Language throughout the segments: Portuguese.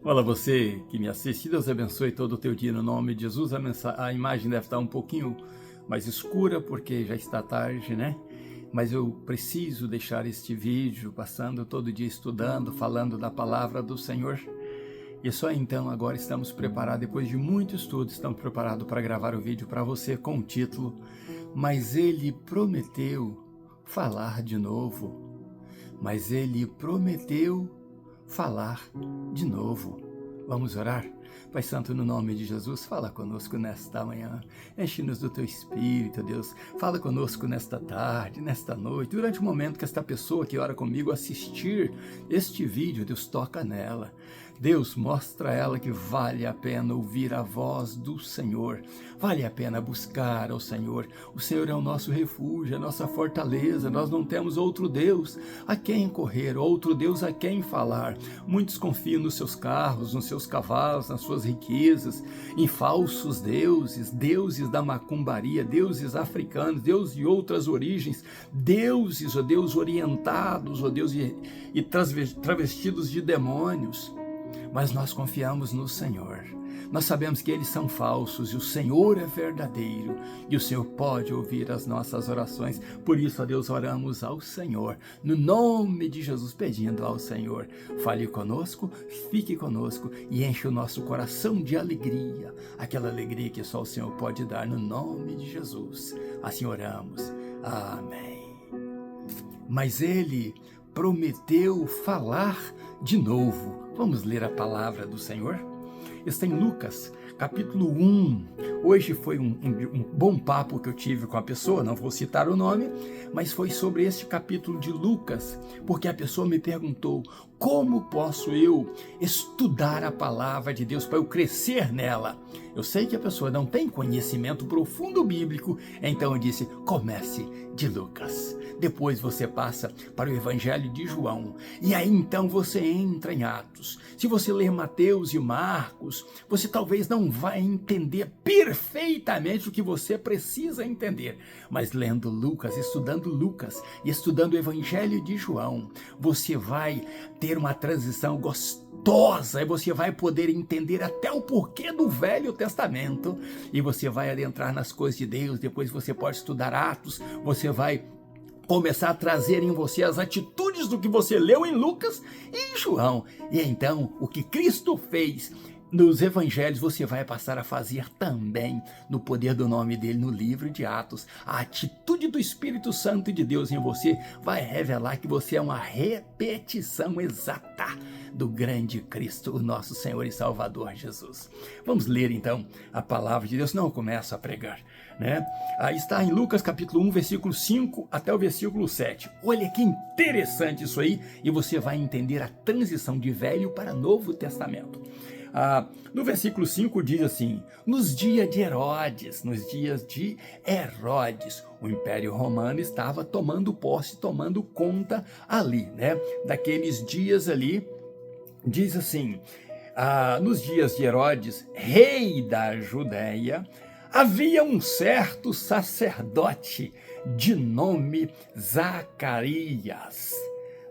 Olá, você que me assiste, Deus abençoe todo o teu dia no nome de Jesus. A imagem deve estar um pouquinho mais escura porque já está tarde, né? Mas eu preciso deixar este vídeo passando todo dia estudando, falando da palavra do Senhor. E só então agora estamos preparados, depois de muito estudo, estamos preparados para gravar o vídeo para você com o título Mas Ele Prometeu Falar de Novo. Mas Ele prometeu falar de novo. Vamos orar? Pai Santo, no nome de Jesus, fala conosco nesta manhã. Enche-nos do teu Espírito, Deus. Fala conosco nesta tarde, nesta noite, durante o momento que esta pessoa que ora comigo assistir este vídeo, Deus, toca nela. Deus, mostra a ela que vale a pena ouvir a voz do Senhor. Vale a pena buscar ao Senhor. O Senhor é o nosso refúgio, a nossa fortaleza. Nós não temos outro Deus a quem correr, outro Deus a quem falar. Muitos confiam nos seus carros, nos seus cavalos, nas suas riquezas, em falsos deuses, deuses da macumbaria, deuses africanos, deuses de outras origens, deuses, ó Deus, orientados, ó Deus, e travestidos de demônios. Mas nós confiamos no Senhor. Nós sabemos que eles são falsos e o Senhor é verdadeiro e o Senhor pode ouvir as nossas orações. Por isso, ó Deus, oramos ao Senhor, no nome de Jesus, pedindo ao Senhor, fale conosco, fique conosco e enche o nosso coração de alegria, aquela alegria que só o Senhor pode dar, no nome de Jesus. Assim oramos. Amém. Mas Ele prometeu falar de novo. Vamos ler a palavra do Senhor? Está em Lucas, capítulo 1. Hoje foi um bom papo que eu tive com a pessoa, não vou citar o nome, mas foi sobre este capítulo de Lucas, porque a pessoa me perguntou, como posso eu estudar a palavra de Deus para eu crescer nela? Eu sei que a pessoa não tem conhecimento profundo bíblico, então eu disse, comece de Lucas. Depois você passa para o Evangelho de João. E aí então você entra em Atos. Se você ler Mateus e Marcos, você talvez não vai entender perfeitamente o que você precisa entender. Mas lendo Lucas, estudando Lucas e estudando o Evangelho de João, você vai ter uma transição gostosa e você vai poder entender até o porquê do Velho Testamento. E você vai adentrar nas coisas de Deus. Depois você pode estudar Atos, você vai começar a trazer em você as atitudes do que você leu em Lucas e em João. E então, o que Cristo fez nos evangelhos, você vai passar a fazer também no poder do nome dele no livro de Atos. A atitude do Espírito Santo de Deus em você vai revelar que você é uma repetição exata do grande Cristo, o nosso Senhor e Salvador Jesus. Vamos ler então a palavra de Deus. Não, eu começo a pregar, né? Aí está em Lucas capítulo 1, versículo 5 até o versículo 7. Olha que interessante isso aí, e você vai entender a transição de Velho para Novo Testamento. No versículo 5 diz assim, nos dias de Herodes, o Império Romano estava tomando posse, tomando conta ali, né? Daqueles dias ali, diz assim, nos dias de Herodes, rei da Judéia, havia um certo sacerdote de nome Zacarias,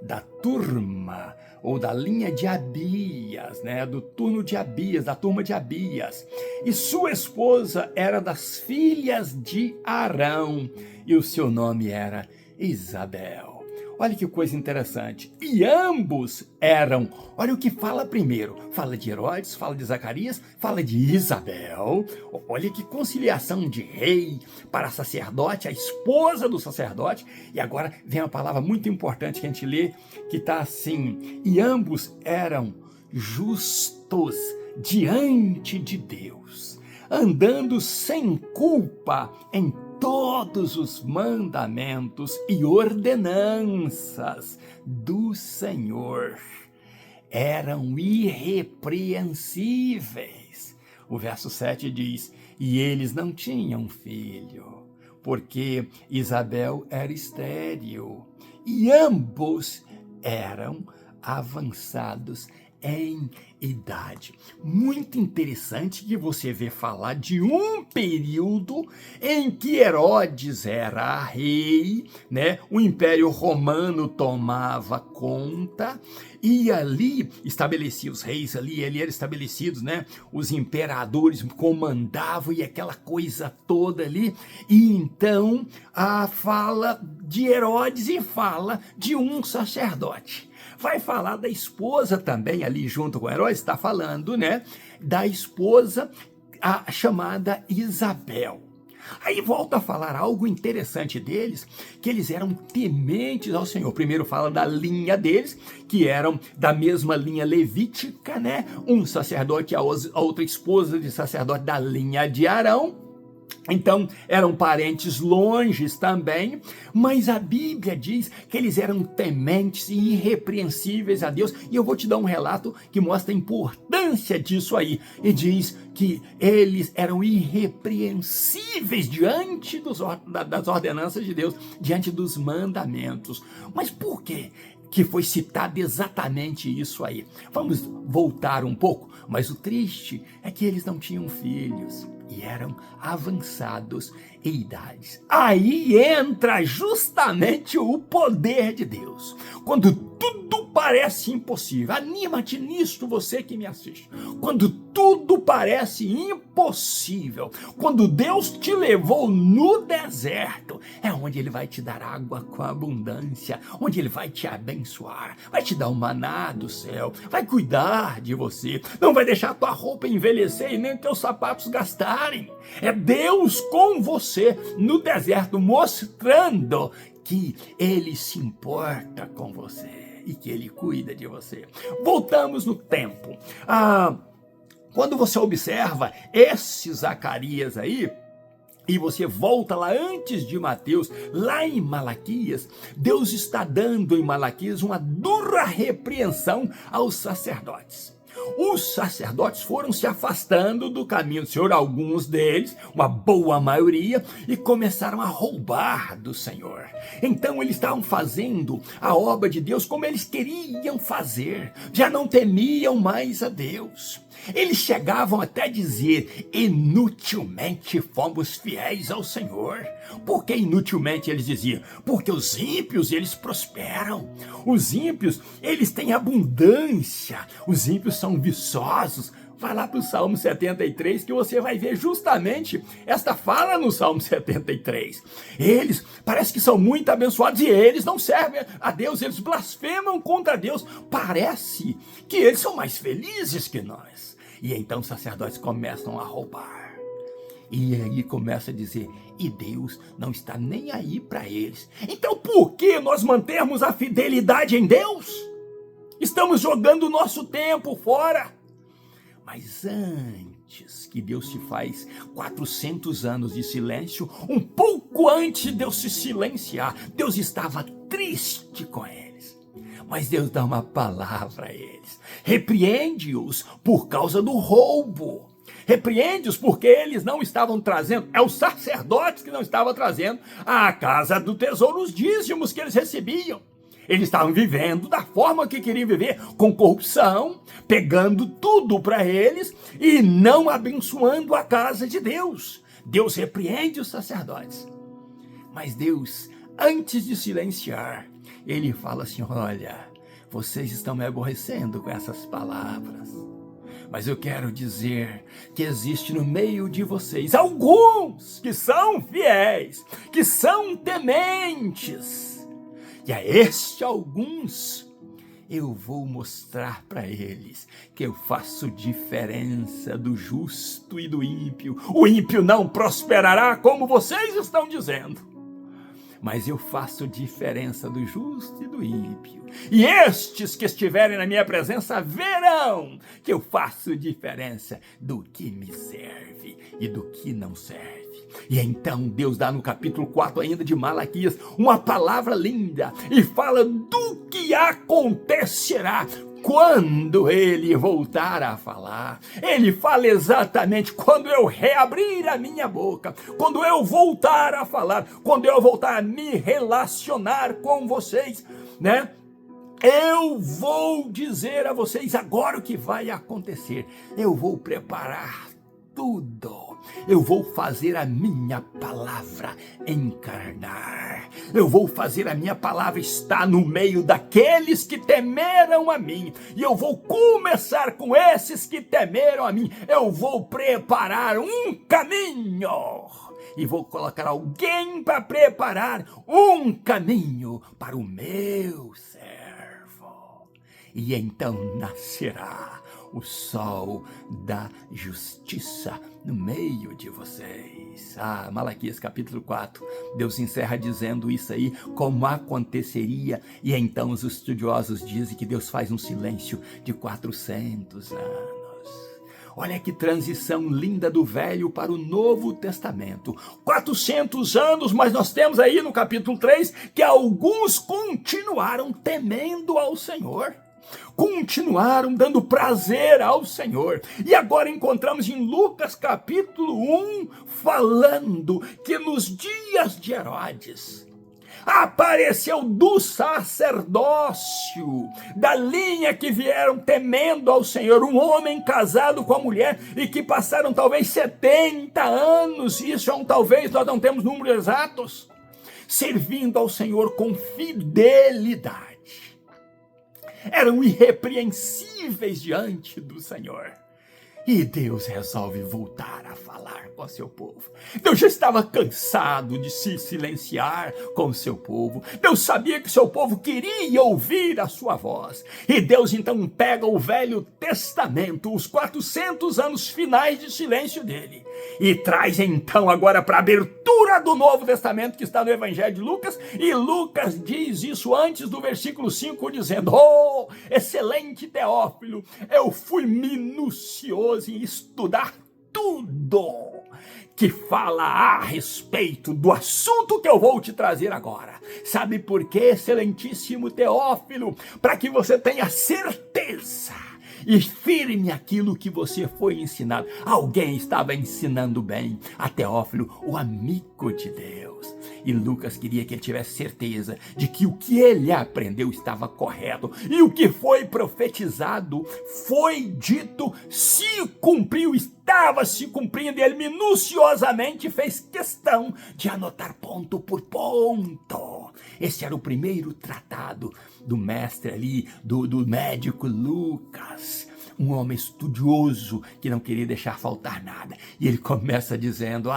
da turma ou da linha de Abias, né? Do turno de Abias, da turma de Abias. E sua esposa era das filhas de Arão e o seu nome era Isabel. Olha que coisa interessante. E ambos eram, olha o que fala primeiro. Fala de Herodes, fala de Zacarias, fala de Isabel. Olha que conciliação de rei para sacerdote, a esposa do sacerdote. E agora vem uma palavra muito importante que a gente lê, que está assim. E ambos eram justos diante de Deus, andando sem culpa em todos os mandamentos e ordenanças do Senhor. Eram irrepreensíveis. O verso 7 diz, e eles não tinham filho, porque Isabel era estéril, e ambos eram avançados em idade. Muito interessante que você vê falar de um período em que Herodes era rei, né? O Império Romano tomava conta e ali estabelecia os reis ali, eram estabelecidos, né? Os imperadores comandavam e aquela coisa toda ali. E então fala de Herodes e fala de um sacerdote. Vai falar da esposa também ali junto com Herodes, está falando, né, da esposa chamada Isabel. Aí volta a falar algo interessante deles, que eles eram tementes ao Senhor. Primeiro fala da linha deles, que eram da mesma linha levítica, né? Um sacerdote, a outra esposa de sacerdote da linha de Arão. Então, eram parentes longes também, mas a Bíblia diz que eles eram tementes e irrepreensíveis a Deus, e eu vou te dar um relato que mostra a importância disso aí, e diz que eles eram irrepreensíveis diante das ordenanças de Deus, diante dos mandamentos. Mas por quê que foi citado exatamente isso aí? Vamos voltar um pouco, mas o triste é que eles não tinham filhos e eram avançados em idades. Aí entra justamente o poder de Deus. Quando tudo parece impossível, anima-te nisto, você que me assiste. Quando tudo parece impossível, quando Deus te levou no deserto, é onde Ele vai te dar água com abundância, onde Ele vai te abençoar, vai te dar o maná do céu, vai cuidar de você, não vai deixar tua roupa envelhecer e nem teus sapatos gastarem. É Deus com você no deserto, mostrando que Ele se importa com você e que Ele cuida de você. Voltamos no tempo. Quando você observa esse Zacarias aí, e você volta lá antes de Mateus, lá em Malaquias, Deus está dando em Malaquias uma dura repreensão aos sacerdotes. Os sacerdotes foram se afastando do caminho do Senhor, alguns deles, uma boa maioria, e começaram a roubar do Senhor. Então eles estavam fazendo a obra de Deus como eles queriam fazer, já não temiam mais a Deus. Eles chegavam até a dizer: inutilmente fomos fiéis ao Senhor. Por que inutilmente eles diziam? Porque os ímpios, eles prosperam. Os ímpios, eles têm abundância. Os ímpios são viçosos. Vai lá para o Salmo 73 que você vai ver justamente esta fala no Salmo 73. Eles parece que são muito abençoados e eles não servem a Deus, eles blasfemam contra Deus. Parece que eles são mais felizes que nós. E então os sacerdotes começam a roubar. E aí começa a dizer: e Deus não está nem aí para eles. Então por que nós mantermos a fidelidade em Deus? Estamos jogando o nosso tempo fora. Mas antes que Deus se faz 400 anos de silêncio, um pouco antes de Deus se silenciar, Deus estava triste com eles. Mas Deus dá uma palavra a eles. Repreende-os por causa do roubo. Repreende-os porque eles não estavam trazendo, é os sacerdotes que não estavam trazendo à casa do tesouro os dízimos que eles recebiam. Eles estavam vivendo da forma que queriam viver, com corrupção, pegando tudo para eles e não abençoando a casa de Deus. Deus repreende os sacerdotes. Mas Deus, antes de silenciar, Ele fala assim: olha, vocês estão me aborrecendo com essas palavras. Mas eu quero dizer que existe no meio de vocês alguns que são fiéis, que são tementes. E a estes alguns eu vou mostrar para eles que eu faço diferença do justo e do ímpio. O ímpio não prosperará como vocês estão dizendo, mas eu faço diferença do justo e do ímpio. E estes que estiverem na minha presença verão que eu faço diferença do que me serve e do que não serve. E então Deus dá no capítulo 4 ainda de Malaquias uma palavra linda e fala do que acontecerá quando Ele voltar a falar. Ele fala exatamente quando eu reabrir a minha boca, quando eu voltar a falar, quando eu voltar a me relacionar com vocês, né? Eu vou dizer a vocês agora o que vai acontecer. Eu vou preparar tudo. Eu vou fazer a minha palavra encarnar. Eu vou fazer a minha palavra estar no meio daqueles que temeram a mim. E eu vou começar com esses que temeram a mim. Eu vou preparar um caminho. E vou colocar alguém para preparar um caminho para o meu servo. E então nascerá o sol da justiça no meio de vocês. Malaquias capítulo 4, Deus encerra dizendo isso aí, como aconteceria. E então os estudiosos dizem que Deus faz um silêncio de 400 anos. Olha que transição linda do Velho para o Novo Testamento. 400 anos, mas nós temos aí no capítulo 3 que alguns continuaram temendo ao Senhor. Continuaram dando prazer ao Senhor. E agora encontramos em Lucas capítulo 1, falando que nos dias de Herodes, apareceu do sacerdócio, da linha que vieram temendo ao Senhor, um homem casado com a mulher e que passaram talvez 70 anos, isso é um talvez, nós não temos números exatos, servindo ao Senhor com fidelidade. Eram irrepreensíveis diante do Senhor. E Deus resolve voltar a falar com o seu povo. Deus já estava cansado de se silenciar com o seu povo. Deus sabia que o seu povo queria ouvir a sua voz. E Deus então pega o Velho Testamento, os 400 anos finais de silêncio dele, e traz então agora para a abertura do Novo Testamento, que está no Evangelho de Lucas. E Lucas diz isso antes do versículo 5, dizendo: oh, excelente Teófilo, eu fui minucioso em estudar tudo que fala a respeito do assunto que eu vou te trazer agora. Sabe por quê, excelentíssimo Teófilo? Para que você tenha certeza e firme aquilo que você foi ensinado. Alguém estava ensinando bem a Teófilo, o amigo de Deus. E Lucas queria que ele tivesse certeza de que o que ele aprendeu estava correto. E o que foi profetizado, foi dito, se cumpriu, estava se cumprindo. E ele minuciosamente fez questão de anotar ponto por ponto. Esse era o primeiro tratado do mestre ali, do médico Lucas. Um homem estudioso que não queria deixar faltar nada. E ele começa dizendo: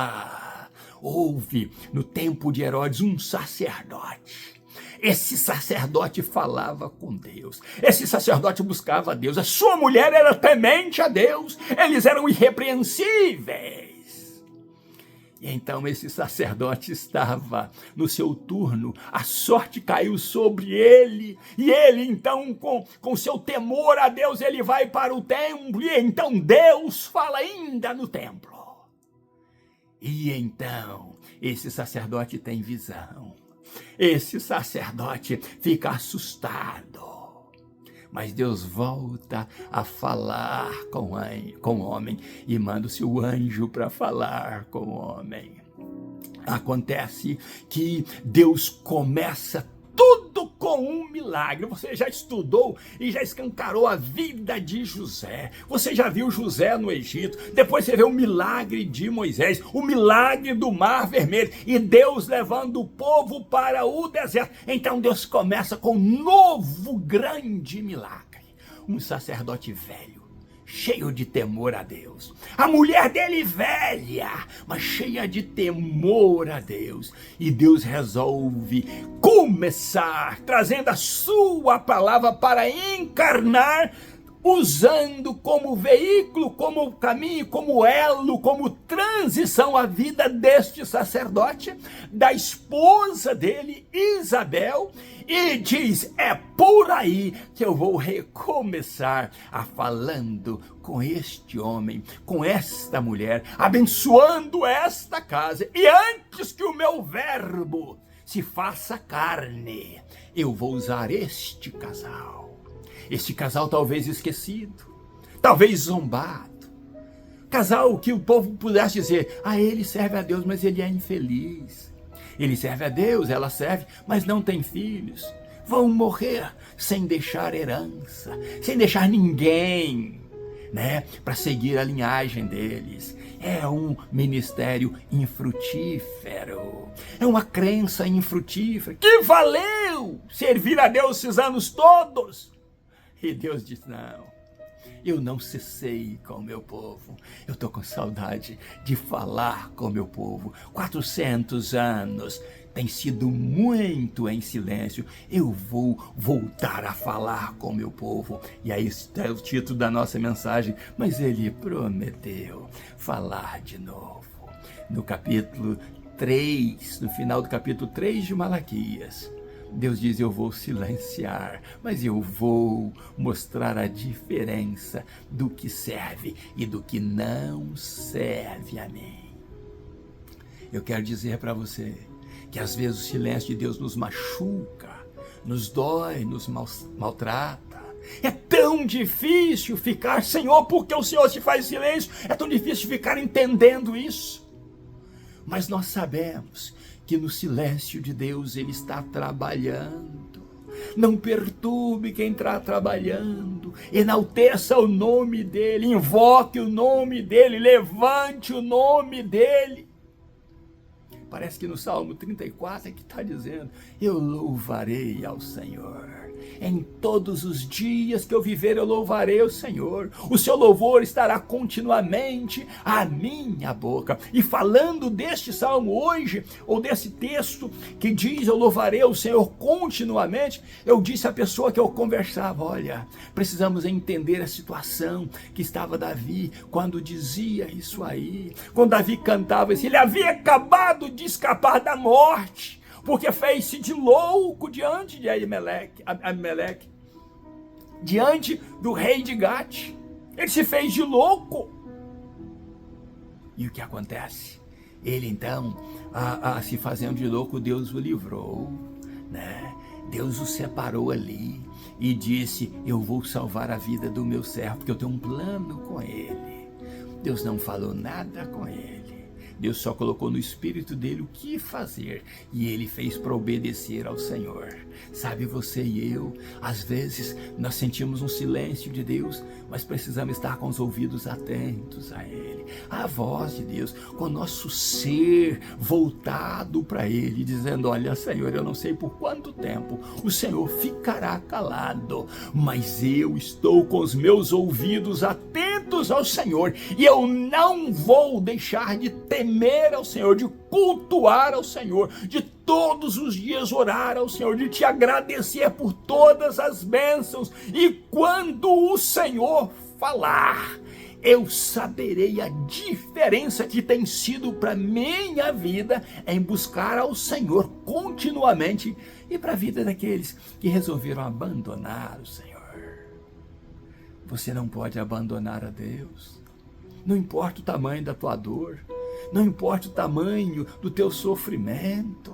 houve no tempo de Herodes um sacerdote. Esse sacerdote falava com Deus. Esse sacerdote buscava a Deus. A sua mulher era temente a Deus. Eles eram irrepreensíveis. E então esse sacerdote estava no seu turno. A sorte caiu sobre ele. E ele então, com seu temor a Deus, ele vai para o templo. E então Deus fala ainda no templo. E então, esse sacerdote tem visão. Esse sacerdote fica assustado. Mas Deus volta a falar com o homem e manda o seu anjo para falar com o homem. Acontece que Deus começa tudo com um milagre. Você já estudou e já escancarou a vida de José. Você já viu José no Egito. Depois você vê o milagre de Moisés, o milagre do Mar Vermelho e Deus levando o povo para o deserto. Então Deus começa com um novo grande milagre. Um sacerdote velho, cheio de temor a Deus. A mulher dele velha, mas cheia de temor a Deus. E Deus resolve começar trazendo a sua palavra para encarnar, usando como veículo, como caminho, como elo, como transição a vida deste sacerdote, da esposa dele, Isabel. E diz: é por aí que eu vou recomeçar a falando com este homem, com esta mulher, abençoando esta casa. E antes que o meu verbo se faça carne, eu vou usar este casal. Este casal talvez esquecido, talvez zombado. Casal que o povo pudesse dizer: ele serve a Deus, mas ele é infeliz. Ele serve a Deus, ela serve, mas não tem filhos. vão morrer sem deixar herança, sem deixar ninguém, né, para seguir a linhagem deles. É um ministério infrutífero, é uma crença infrutífera. Que valeu servir a Deus esses anos todos? E Deus diz, não, eu não cessei com o meu povo. Eu estou com saudade de falar com o meu povo. 400 anos tem sido muito em silêncio. Eu vou voltar a falar com o meu povo. E aí está o título da nossa mensagem. Mas ele prometeu falar de novo. No capítulo 3, no final do capítulo 3 de Malaquias, Deus diz, eu vou silenciar, mas eu vou mostrar a diferença do que serve e do que não serve a mim. Eu quero dizer para você que às vezes o silêncio de Deus nos machuca, nos dói, nos maltrata. É tão difícil ficar, Senhor, porque o Senhor se faz silêncio? É tão difícil ficar entendendo isso. Mas nós sabemos que no silêncio de Deus Ele está trabalhando. Não perturbe quem está trabalhando. Enalteça o nome dEle, invoque o nome dEle, levante o nome dEle. Parece que no Salmo 34 é que está dizendo, eu louvarei ao Senhor. Em todos os dias que eu viver, eu louvarei o Senhor. O seu louvor estará continuamente à minha boca. E falando deste salmo hoje, ou desse texto que diz, eu louvarei o Senhor continuamente, eu disse à pessoa que eu conversava, olha, precisamos entender a situação que estava Davi, quando dizia isso aí. Quando Davi cantava isso, ele havia acabado de escapar da morte, porque fez-se de louco diante de Abimeleque, diante do rei de Gate. Ele se fez de louco. E o que acontece? Ele então, se fazendo de louco, Deus o livrou, né? Deus o separou ali e disse, eu vou salvar a vida do meu servo, porque eu tenho um plano com ele. Deus não falou nada com ele. Deus só colocou no espírito dele o que fazer, e ele fez para obedecer ao Senhor. Sabe, você e eu, às vezes nós sentimos um silêncio de Deus, mas precisamos estar com os ouvidos atentos a Ele, à voz de Deus, com o nosso ser voltado para Ele, dizendo, olha, Senhor, eu não sei por quanto tempo o Senhor ficará calado, mas eu estou com os meus ouvidos atentos ao Senhor, e eu não vou deixar de temer ao Senhor, de cultuar ao Senhor, de todos os dias orar ao Senhor, de te agradecer por todas as bênçãos. E quando o Senhor falar, eu saberei a diferença que tem sido para minha vida em buscar ao Senhor continuamente e para a vida daqueles que resolveram abandonar o Senhor. Você não pode abandonar a Deus. Não importa o tamanho da tua dor, não importa o tamanho do teu sofrimento,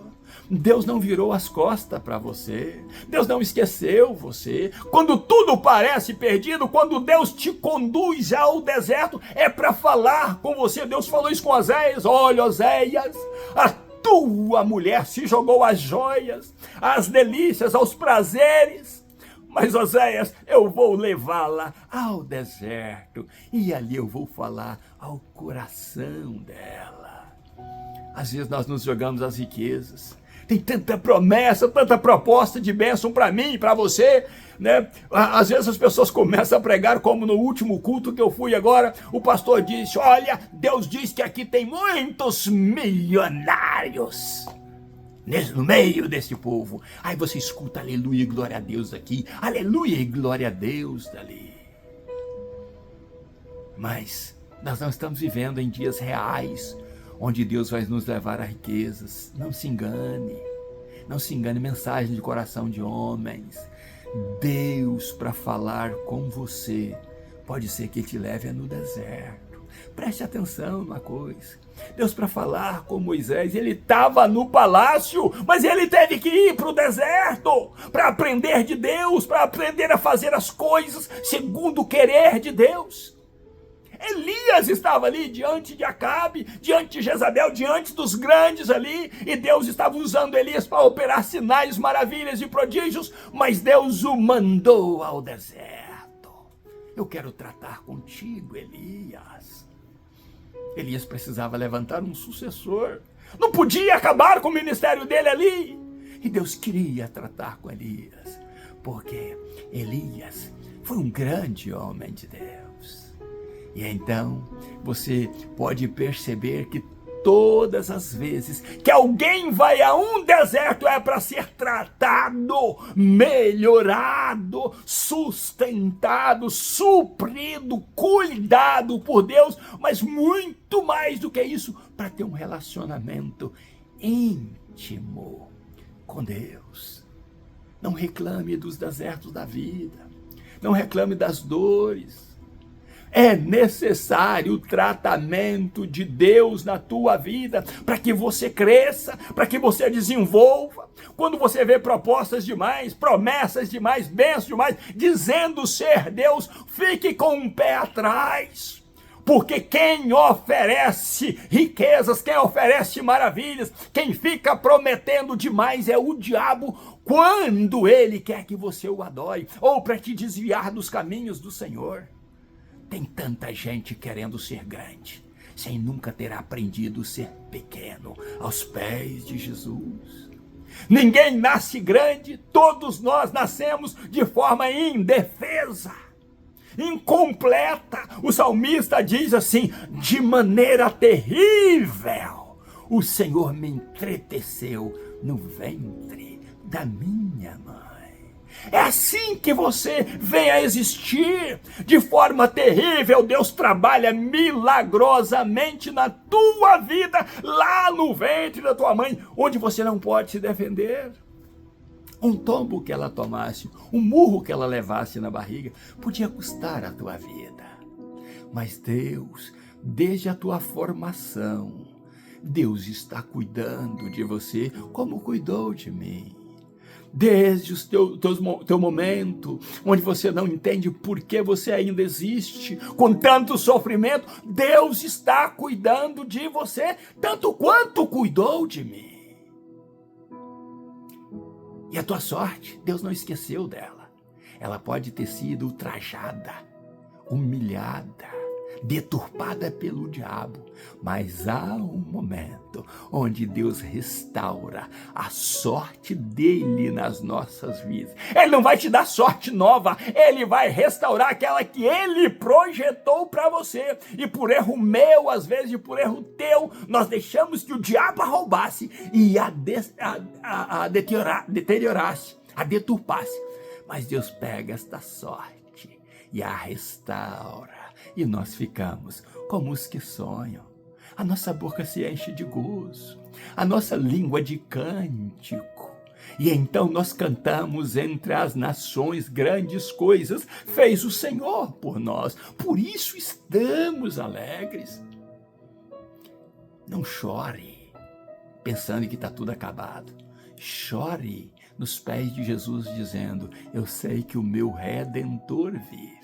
Deus não virou as costas para você, Deus não esqueceu você. Quando tudo parece perdido, quando Deus te conduz ao deserto, é para falar com você. Deus falou isso com Oséias, olha, Oséias, a tua mulher se jogou às joias, às delícias, aos prazeres, mas Oséias, eu vou levá-la ao deserto, e ali eu vou falar ao coração dela. Às vezes nós nos jogamos às riquezas, tem tanta promessa, tanta proposta de bênção para mim e para você, né? Às vezes as pessoas começam a pregar, como no último culto que eu fui agora, o pastor disse, olha, Deus diz que aqui tem muitos milionários no meio desse povo. Aí você escuta aleluia e glória a Deus aqui, aleluia e glória a Deus dali. Mas nós não estamos vivendo em dias reais, onde Deus vai nos levar a riquezas. Não se engane, mensagem de coração de homens. Deus, para falar com você, pode ser que te leve no deserto. Preste atenção numa coisa. Deus, para falar com Moisés, ele estava no palácio, mas ele teve que ir para o deserto, para aprender de Deus, para aprender a fazer as coisas segundo o querer de Deus. Elias estava ali diante de Acabe, diante de Jezabel, diante dos grandes ali, e Deus estava usando Elias para operar sinais, maravilhas e prodígios, mas Deus o mandou ao deserto. Eu quero tratar contigo, Elias. Elias precisava levantar um sucessor, não podia acabar com o ministério dele ali, e Deus queria tratar com Elias, porque Elias foi um grande homem de Deus. E então você pode perceber que todas as vezes que alguém vai a um deserto é para ser tratado, melhorado, sustentado, suprido, cuidado por Deus, mas muito mais do que isso, para ter um relacionamento íntimo com Deus. Não reclame dos desertos da vida, não reclame das dores. É necessário o tratamento de Deus na tua vida para que você cresça, para que você desenvolva. Quando você vê propostas demais, promessas demais, bênçãos demais, dizendo ser Deus, fique com um pé atrás. Porque quem oferece riquezas, quem oferece maravilhas, quem fica prometendo demais é o diabo, quando ele quer que você o adore, ou para te desviar dos caminhos do Senhor. Tem tanta gente querendo ser grande, sem nunca ter aprendido a ser pequeno aos pés de Jesus. Ninguém nasce grande, todos nós nascemos de forma indefesa, incompleta. O salmista diz assim: de maneira terrível, o Senhor me entreteceu no ventre da minha mãe. É assim que você vem a existir, de forma terrível. Deus trabalha milagrosamente na tua vida, lá no ventre da tua mãe, onde você não pode se defender. Um tombo que ela tomasse, um murro que ela levasse na barriga, podia custar a tua vida. Mas Deus, desde a tua formação, Deus está cuidando de você como cuidou de mim. Desde o teu momento, onde você não entende por que você ainda existe, com tanto sofrimento, Deus está cuidando de você, tanto quanto cuidou de mim. E a tua sorte, Deus não esqueceu dela. Ela pode ter sido ultrajada, humilhada, deturpada pelo diabo, mas há um momento onde Deus restaura a sorte dele nas nossas vidas. Ele não vai te dar sorte nova, ele vai restaurar aquela que ele projetou para você. E por erro meu, às vezes, e por erro teu, nós deixamos que o diabo a roubasse e a deteriorasse, a deturpasse. Mas Deus pega esta sorte e a restaura. E nós ficamos como os que sonham. A nossa boca se enche de gozo, a nossa língua de cântico. E então nós cantamos entre as nações: grandes coisas fez o Senhor por nós. Por isso estamos alegres. Não chore pensando que está tudo acabado. Chore nos pés de Jesus, dizendo: eu sei que o meu Redentor vive.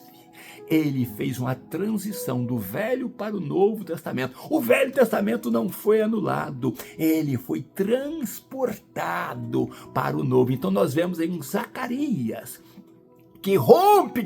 Ele fez uma transição do Velho para o Novo Testamento. O Velho Testamento não foi anulado, ele foi transportado para o Novo. Então nós vemos em Zacarias que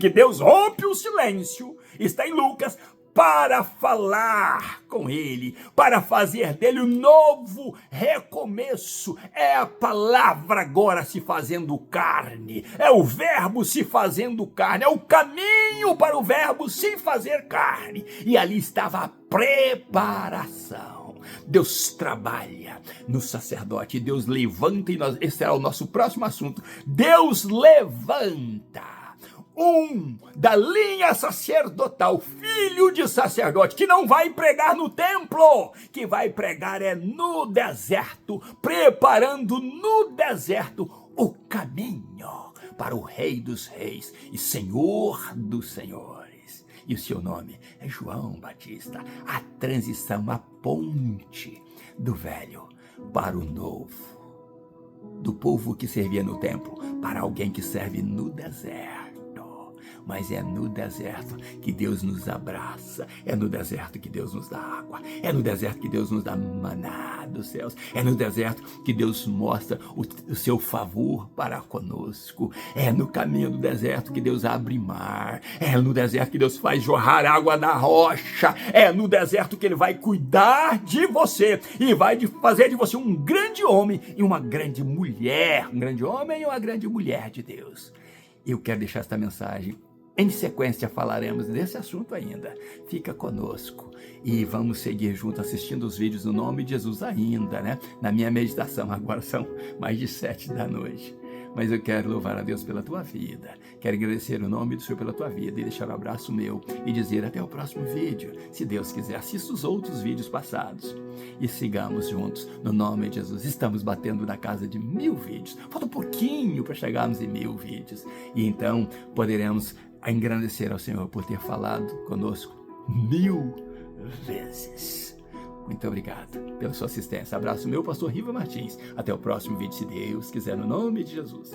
Deus rompe o silêncio. Está em Lucas, para falar com ele, para fazer dele um novo recomeço. É a palavra agora se fazendo carne, é o verbo se fazendo carne, é o caminho para o verbo se fazer carne. E ali estava a preparação. Deus trabalha no sacerdote, Deus levanta, e esse será o nosso próximo assunto. Deus levanta da linha sacerdotal, filho de sacerdote, que não vai pregar no templo, que vai pregar no deserto, preparando no deserto o caminho para o Rei dos Reis e Senhor dos Senhores. E o seu nome é João Batista. A transição, a ponte do velho para o novo, do povo que servia no templo para alguém que serve no deserto. mas é no deserto que Deus nos abraça, é no deserto que Deus nos dá água, é no deserto que Deus nos dá maná dos céus, é no deserto que Deus mostra o seu favor para conosco, é no caminho do deserto que Deus abre mar, é no deserto que Deus faz jorrar água da rocha, é no deserto que Ele vai cuidar de você e vai fazer de você um grande homem e uma grande mulher, um grande homem e uma grande mulher de Deus. Eu quero deixar esta mensagem. Em sequência falaremos desse assunto ainda. Fica conosco e vamos seguir juntos assistindo os vídeos no nome de Jesus ainda, né? Na minha meditação, agora são mais de 7 da noite. Mas eu quero louvar a Deus pela tua vida. Quero agradecer o nome do Senhor pela tua vida e deixar um abraço meu e dizer até o próximo vídeo. Se Deus quiser, assista os outros vídeos passados. E sigamos juntos no nome de Jesus. Estamos batendo na casa de 1000 vídeos. Falta um pouquinho para chegarmos em 1000 vídeos. E então poderemos engrandecer ao Senhor por ter falado conosco 1000 vezes. Muito obrigado pela sua assistência. Abraço meu, pastor Riva Martins. Até o próximo vídeo, se Deus quiser, no nome de Jesus.